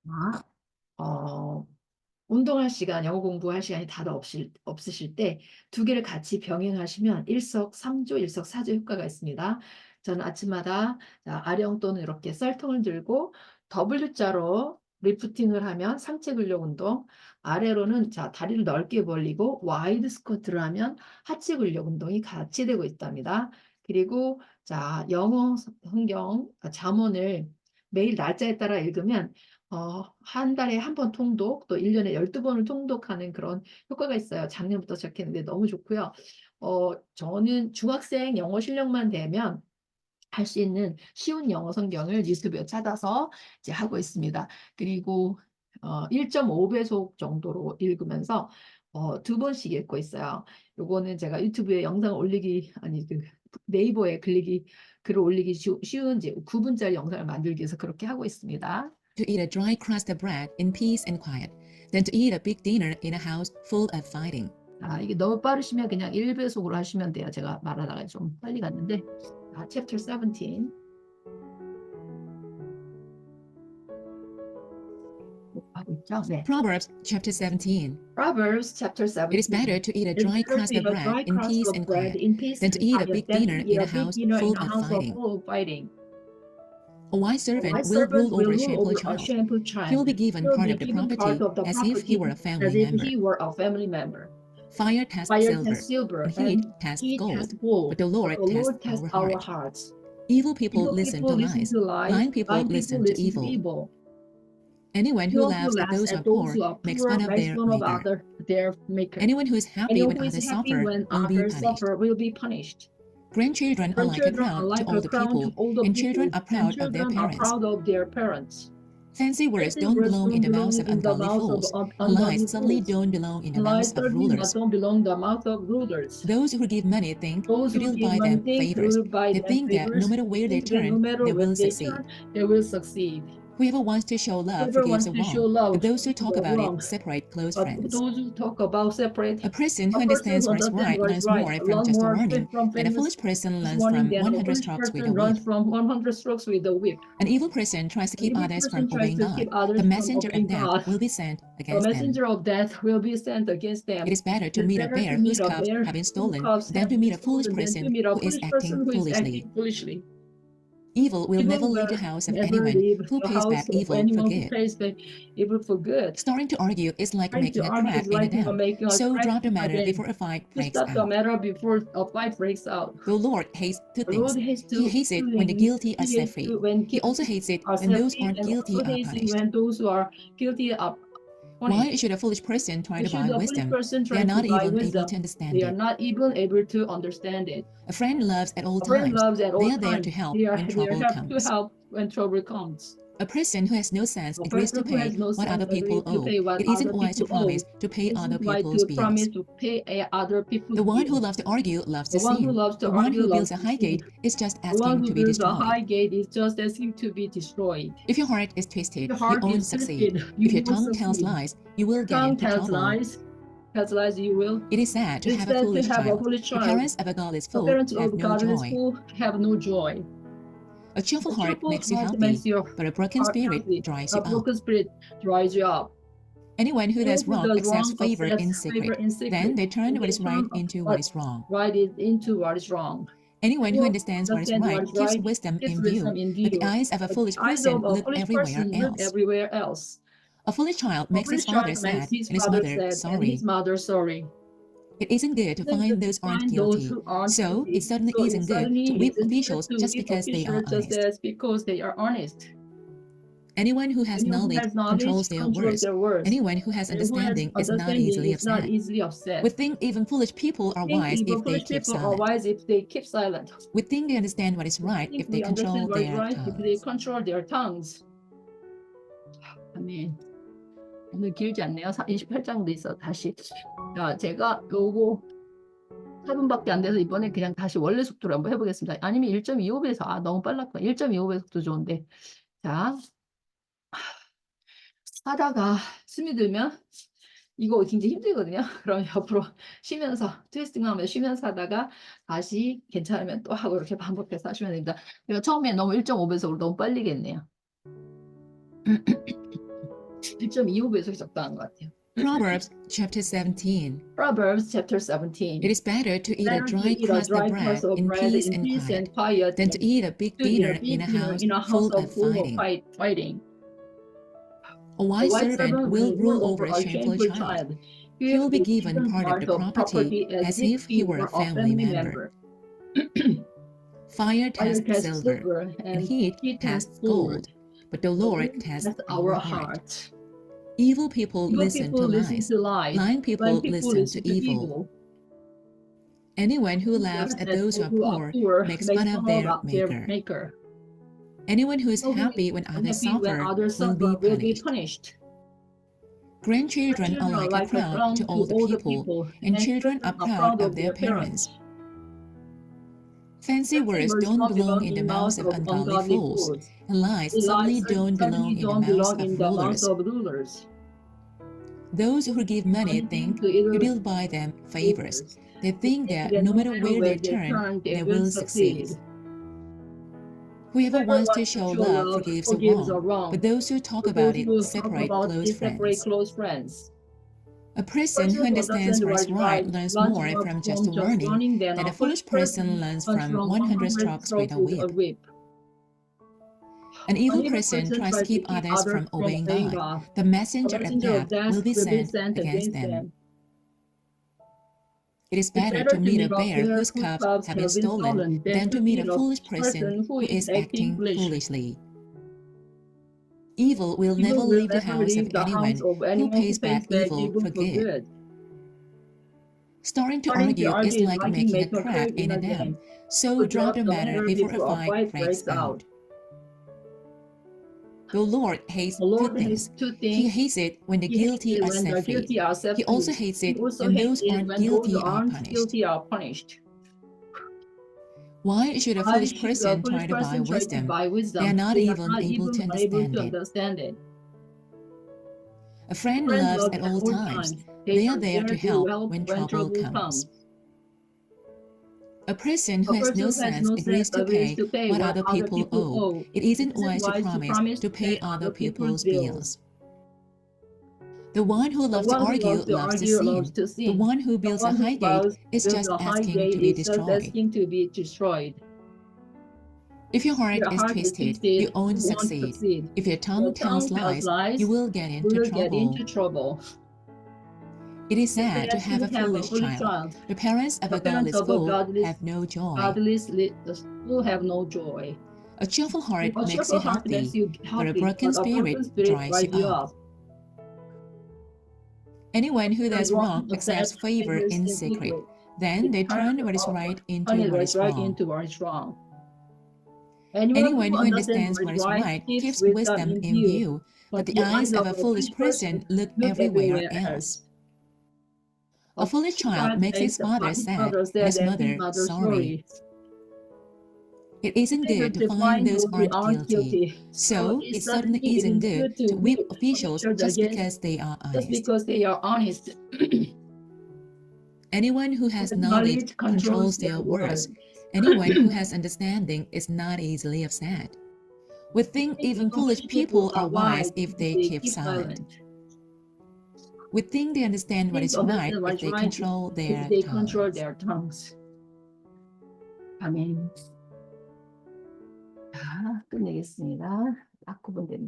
아, 어, 운동할 시간, 영어 공부할 시간이 다들 없으실 때 두 개를 같이 병행하시면 일석삼조, 일석사조 효과가 있습니다. 저는 아침마다 자, 아령 또는 이렇게 썰통을 들고 W자로 리프팅을 하면 상체 근력 운동, 아래로는 자, 다리를 넓게 벌리고 와이드 스쿼트를 하면 하체 근력 운동이 같이 되고 있답니다. 그리고 자, 영어 성경 잠언을 매일 날짜에 따라 읽으면 한 달에 한 번 통독, 또 1년에 12번을 통독하는 그런 효과가 있어요. 작년부터 시작했는데 너무 좋고요. 저는 중학생 영어 실력만 되면 할 수 있는 쉬운 영어 성경을 유튜브에 찾아서 이제 하고 있습니다. 그리고 1.5배속 정도로 읽으면서 두 번씩 읽고 있어요. 요거는 제가 유튜브에 영상 올리기, 아니, 그 네이버에 글을 올리기 쉬운 이제 9분짜리 영상을 만들기 위해서 그렇게 하고 있습니다. To eat a dry crust of bread in peace and quiet, than to eat a big dinner in a house full of fighting. 이게 너무 빠르시면 그냥 1배속으로 하시면 돼요. 제가 말하다가 좀 빨리 갔는데. Chapter 17. 하고 있죠? 네. Proverbs chapter 17. Proverbs chapter 17. It is better to eat a dry crust of bread in peace and quiet than to eat a big dinner in a house full of fighting. A wise servant will rule over a shameful child. He will be given part of the property as if he were a family member. Fire tests silver, and heat tests gold, but the Lord tests our hearts. Evil people listen to lies. Blind people listen to evil. Anyone who laughs at those who are poor makes fun of their maker. Anyone who is happy when others suffer will be punished. Grandchildren are like a crown to older people, and children are proud of their parents. Fancy words don't belong in the mouths of ungodly fools. Lies certainly don't belong in the mouths of rulers. Those who give money think he will buy them favors. They think that no matter where they turn, they will succeed. Whoever wants to show love forgives a wrong, but those who talk about it separate close friends. A person who understands what is right learns more from just a warning than a foolish person learns from 100 strokes with a whip. An evil person tries to keep others from obeying God. The messenger of death will be sent against them. It is better to meet a bear whose cubs have been stolen than to meet a foolish person who is acting foolishly. Evil will never leave the house of anyone who pays back evil for good. Starting to argue is like making a crack in a dam, so drop the matter before a fight breaks out. The Lord hates two things. He hates it when the guilty are set free. He also hates it when those who aren't guilty are punished. Why should a foolish person try to buy wisdom? They are not even able to understand it. A friend loves at all times. They are there to help when trouble comes. A person who has no sense agrees to pay what other people owe. It isn't wise to promise to pay other people's bills. The one who loves to argue loves to sin. The one who builds a high gate is just asking to be destroyed. If your heart is twisted, you won't succeed. If your tongue tells lies, you will get into trouble. It is sad to have a foolish child. The parents of a godless fool have no joy. A cheerful heart makes you healthy, but a broken spirit dries you up. Anyone who does wrong accepts favor in secret. Then they turn what is right into what is wrong. Anyone who understands what is right gives wisdom in view, but the eyes of a foolish person look everywhere else. A foolish child makes his father sad and his mother sorry. It isn't good to find those who aren't guilty. So it certainly isn't good to whip officials just because they are honest. Anyone who has knowledge controls their words. Anyone who has understanding is not easily upset. We think even foolish people are wise if they keep silent. We think they understand what is right if they control their tongues. 아멘. 오늘 길지 않네요. 28장도 있어. 다시. 자, 제가 요거 4분밖에 안 돼서 이번에 그냥 다시 원래 속도로 한번 해보겠습니다. 아니면 1.25배속. 너무 빨랐구나. 1.25배속도 좋은데. 자, 하다가 숨이 들면 이거 굉장히 힘들거든요. 그럼 옆으로 쉬면서 트위스팅 하면서 쉬면서 하다가 다시 괜찮으면 또 하고 이렇게 반복해서 하시면 됩니다. 제가 처음에 너무 1.5배속으로 너무 빨리겠네요. 1.25배속이 적당한 것 같아요. Proverbs chapter 17. Proverbs chapter 17. It is better to eat a Better to dry eat a crust dry of bread crust of in bread peace in and peace quiet and quiet than to eat a big to eat dinner a big in a dinner house in a house full of full of fighting. fighting. A A wise wise servant will rule over a shameful shameful child. He He will be will given part of the property as if he were a family member. Fire tests silver, and heat tests gold, but the Lord tests our heart. Evil people listen to lies. Lying people listen to evil. Anyone who laughs at those who are poor makes fun of their maker. Anyone who is happy when others suffer will be punished. Grandchildren are like a crown to older people, and children are proud of their parents. Fancy words don't belong in the mouths of ungodly fools, and lies certainly don't belong in the mouths of rulers. Those who give money think he will buy them favors. They think that no matter where they turn, they will succeed. Whoever wants to show love forgives a wrong, but those who talk about it separate close friends. A person who understands what is right learns more from just a warning than a foolish person learns from 100 strokes with a whip. An evil person tries to keep others from obeying God. The messenger of death will be sent against them. It is better to meet a bear whose cubs have been stolen than to meet a foolish person who is acting foolishly. Evil will never leave the house of anyone who pays back evil for good. Starting to argue is like making a crack in a dam, so drop the matter before a fight breaks out. The Lord hates two things. He hates it when the guilty are set free. He also hates it when those who aren't guilty are punished. Why should a foolish person try to buy wisdom? They are not even able to understand it. A friend loves at all times. They are there to help when trouble comes. A person who has no sense agrees to pay what other people owe. It isn't wise to promise to pay other people's bills. The one who loves to argue loves to sin. The one who builds a high gate is just asking to be destroyed. If your heart is twisted, you won't succeed. If your tongue tells lies, you will get into trouble. It is sad to have a foolish child. The parents of a godless fool have no joy. A cheerful heart makes you healthy, but a broken spirit dries you up. Anyone who does wrong accepts favor in secret. Then they turn what is right into what is wrong. Anyone who understands what is right keeps wisdom in view, but the eyes of a foolish person look everywhere else. A foolish child makes his father sad and his mother sorry. It isn't good to find those who aren't guilty, so it certainly isn't good to whip officials just because they are honest. Anyone who has knowledge controls their words. Anyone who has understanding is not easily upset. We think even foolish people are wise if they keep silent. We think they understand what is right if they control their tongues. 아멘. 자, 끝내겠습니다. 딱 9분 됐네요.